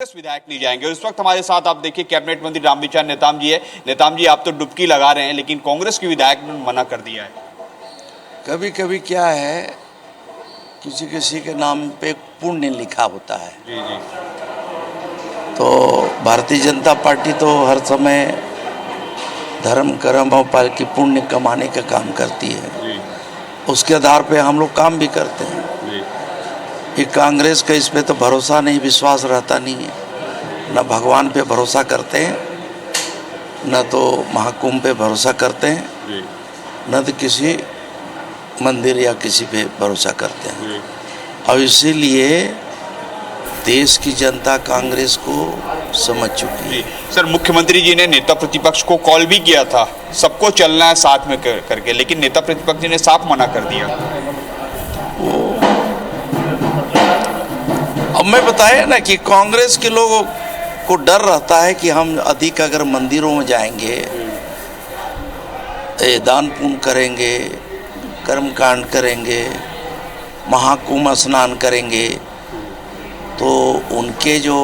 कांग्रेस विधायक नहीं जाएंगे। और इस वक्त हमारे साथ आप देखिए कैबिनेट मंत्री रामविचार नेताम जी है। नेताम जी, आप तो डुबकी लगा रहे हैं, लेकिन कांग्रेस के विधायक ने मना कर दिया है। कभी कभी क्या है, किसी किसी के नाम पे पुण्य लिखा होता है। जी जी। तो भारतीय जनता पार्टी तो हर समय धर्म कर्म और पाल की पुण्य कमाने का काम करती है। जी उसके आधार पे हम लोग काम भी करते हैं। जी। ये कांग्रेस का इस पे तो भरोसा नहीं, विश्वास रहता नहीं है। न भगवान पे भरोसा करते हैं, न तो महाकुंभ पे भरोसा करते हैं, जी न तो किसी मंदिर या किसी पे भरोसा करते हैं। जी। और इसीलिए देश की जनता कांग्रेस को समझ चुकी है। सर, मुख्यमंत्री जी ने नेता प्रतिपक्ष को कॉल भी किया था, सबको चलना है साथ में करके, लेकिन नेता प्रतिपक्ष जी ने साफ मना कर दिया। अब मैं बताया ना कि कांग्रेस के लोगों को डर रहता है कि हम अधिक अगर मंदिरों में जाएंगे, दान पुण्य करेंगे, कर्मकांड करेंगे, महाकुंभ स्नान करेंगे, तो उनके जो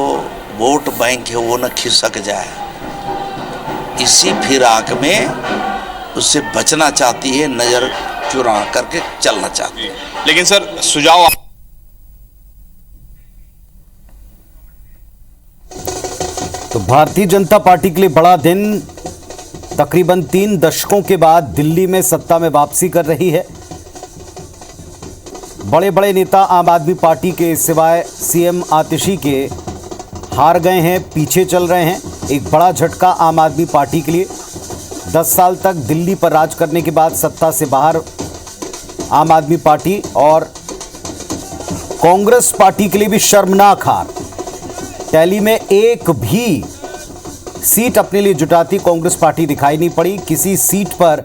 वोट बैंक है वो न खिसक जाए। इसी फिराक में उससे बचना चाहती है, नज़र चुरा करके चलना चाहती है। लेकिन सर, सुझाव तो भारतीय जनता पार्टी के लिए बड़ा दिन। तकरीबन 3 दशकों के बाद दिल्ली में सत्ता में वापसी कर रही है। बड़े बड़े नेता आम आदमी पार्टी के सिवाय सीएम आतिशी के हार गए हैं, पीछे चल रहे हैं। एक बड़ा झटका आम आदमी पार्टी के लिए। 10 साल तक दिल्ली पर राज करने के बाद सत्ता से बाहर आम आदमी पार्टी, और कांग्रेस पार्टी के लिए भी शर्मनाक हार। दिल्ली में एक भी सीट अपने लिए जुटाती कांग्रेस पार्टी दिखाई नहीं पड़ी। किसी सीट पर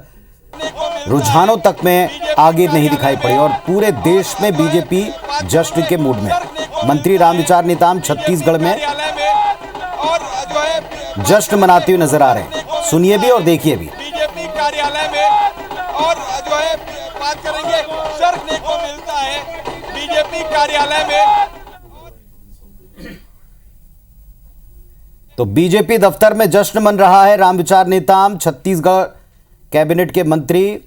रुझानों तक में आगे नहीं दिखाई पड़ी, और पूरे देश में बीजेपी जश्न के मूड में। मंत्री रामविचार नेताम छत्तीसगढ़ में जश्न मनाते हुए नजर आ रहे हैं। सुनिए भी और देखिए भी। बीजेपी कार्यालय में और जो है बात करेंगे, देखने को मिलता है बीजेपी कार्यालय में। तो बीजेपी दफ्तर में जश्न मन रहा है। रामविचार नेताम छत्तीसगढ़ कैबिनेट के मंत्री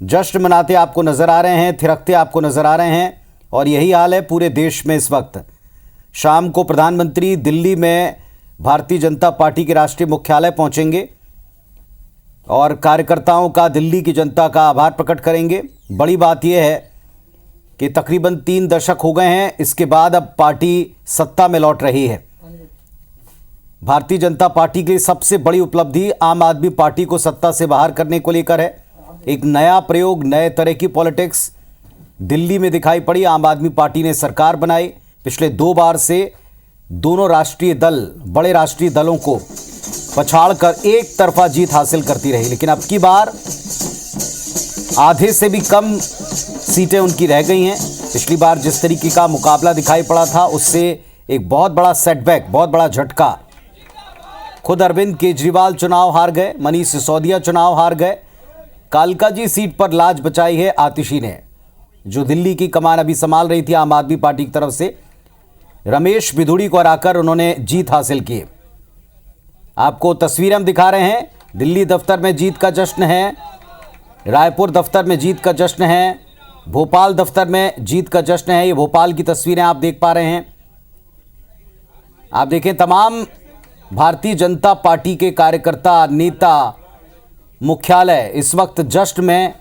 जश्न मनाते आपको नजर आ रहे हैं, थिरकते आपको नजर आ रहे हैं। और यही हाल है पूरे देश में इस वक्त। शाम को प्रधानमंत्री दिल्ली में भारतीय जनता पार्टी के राष्ट्रीय मुख्यालय पहुंचेंगे और कार्यकर्ताओं का, दिल्ली की जनता का आभार प्रकट करेंगे। बड़ी बात यह है कि तकरीबन 3 दशक हो गए हैं, इसके बाद अब पार्टी सत्ता में लौट रही है। भारतीय जनता पार्टी के लिए सबसे बड़ी उपलब्धि आम आदमी पार्टी को सत्ता से बाहर करने को लेकर है। एक नया प्रयोग, नए तरह की पॉलिटिक्स दिल्ली में दिखाई पड़ी। आम आदमी पार्टी ने सरकार बनाई। पिछले 2 बार से दोनों राष्ट्रीय दल, बड़े राष्ट्रीय दलों को पछाड़कर एक तरफा जीत हासिल करती रही, लेकिन अब की बार आधे से भी कम सीटें उनकी रह गई हैं। पिछली बार जिस तरीके का मुकाबला दिखाई पड़ा था, उससे एक बहुत बड़ा सेटबैक, बहुत बड़ा झटका। खुद अरविंद केजरीवाल चुनाव हार गए, मनीष सिसोदिया चुनाव हार गए। कालकाजी सीट पर लाज बचाई है आतिशी ने, जो दिल्ली की कमान अभी संभाल रही थी आम आदमी पार्टी की तरफ से। रमेश बिधूड़ी को हराकर उन्होंने जीत हासिल की। आपको तस्वीरें हम दिखा रहे हैं। दिल्ली दफ्तर में जीत का जश्न है, रायपुर दफ्तर में जीत का जश्न है, भोपाल दफ्तर में जीत का जश्न है। ये भोपाल की तस्वीरें आप देख पा रहे हैं। आप देखें, तमाम भारतीय जनता पार्टी के कार्यकर्ता, नेता, मुख्यालय इस वक्त जश्न में,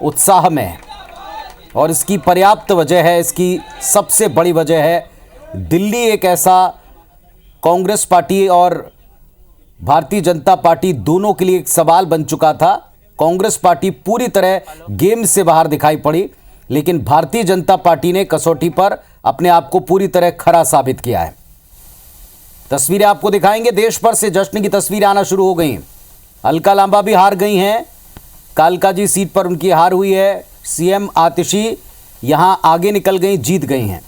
उत्साह में है। और इसकी पर्याप्त वजह है, इसकी सबसे बड़ी वजह है दिल्ली एक ऐसा कांग्रेस पार्टी और भारतीय जनता पार्टी दोनों के लिए एक सवाल बन चुका था। कांग्रेस पार्टी पूरी तरह गेम से बाहर दिखाई पड़ी, लेकिन भारतीय जनता पार्टी ने कसौटी पर अपने आप को पूरी तरह खरा साबित किया है। तस्वीरें आपको दिखाएंगे। देश भर से जश्न की तस्वीरें आना शुरू हो गई। अलका लांबा भी हार गई हैं, कालकाजी सीट पर उनकी हार हुई है। सीएम आतिशी यहां आगे निकल गई, जीत गई हैं।